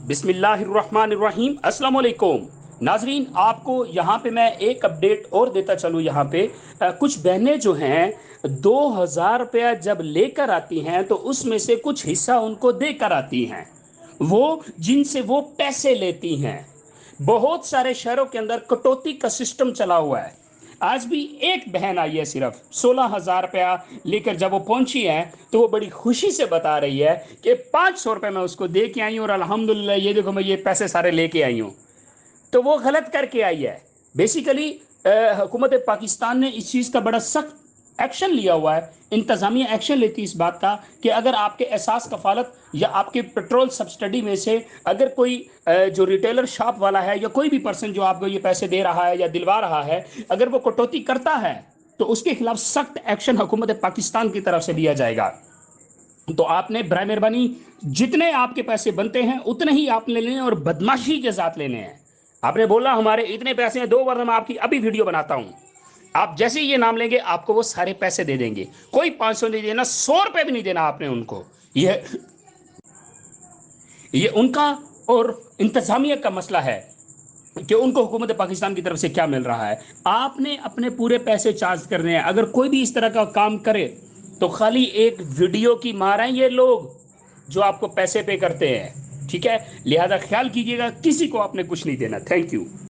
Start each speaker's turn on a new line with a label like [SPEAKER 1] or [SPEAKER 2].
[SPEAKER 1] بسم اللہ الرحمن الرحیم۔ السلام علیکم ناظرین، آپ کو یہاں پہ میں ایک اپڈیٹ اور دیتا چلوں۔ یہاں پہ کچھ بہنیں جو ہیں 2,000 روپیہ جب لے کر آتی ہیں تو اس میں سے کچھ حصہ ان کو دے کر آتی ہیں، وہ جن سے وہ پیسے لیتی ہیں۔ بہت سارے شہروں کے اندر کٹوتی کا سسٹم چلا ہوا ہے۔ آج بھی ایک بہن آئی ہے، صرف 16,000 روپیہ لے کر جب وہ پہنچی ہے تو وہ بڑی خوشی سے بتا رہی ہے کہ 500 روپے میں اس کو دے کے آئی ہوں، اور الحمدللہ یہ دیکھو میں یہ پیسے سارے لے کے آئی ہوں۔ تو وہ غلط کر کے آئی ہے بیسیکلی۔ حکومت پاکستان نے اس چیز کا بڑا سخت ایکشن لیا ہوا ہے، انتظامیہ ایکشن لیتی اس بات کا کہ اگر آپ کے احساس کفالت یا آپ کے پیٹرول سبسٹڈی میں سے اگر کوئی جو ریٹیلر شاپ والا ہے یا کوئی بھی پرسن جو آپ کو یہ پیسے دے رہا ہے یا دلوا رہا ہے، اگر وہ کٹوتی کرتا ہے تو اس کے خلاف سخت ایکشن حکومت پاکستان کی طرف سے لیا جائے گا۔ تو آپ نے برائے مہربانی جتنے آپ کے پیسے بنتے ہیں اتنے ہی آپ نے لینے ہیں، اور بدماشی کے ساتھ لینے ہیں۔ آپ نے بولا ہمارے اتنے پیسے ہیں، 2 بار میں آپ کی ابھی ویڈیو بناتا ہوں، آپ جیسے ہی یہ نام لیں گے آپ کو وہ سارے پیسے دے دیں گے۔ کوئی 500 نہیں دینا، 100 روپے بھی نہیں دینا آپ نے ان کو۔ یہ ان کا اور انتظامیہ کا مسئلہ ہے کہ ان کو حکومت پاکستان کی طرف سے کیا مل رہا ہے۔ آپ نے اپنے پورے پیسے چارج کرنے ہیں۔ اگر کوئی بھی اس طرح کا کام کرے تو خالی ایک ویڈیو کی مار ہیں یہ لوگ جو آپ کو پیسے پے کرتے ہیں، ٹھیک ہے؟ لہذا خیال کیجئے گا، کسی کو آپ نے کچھ نہیں دینا۔ Thank you.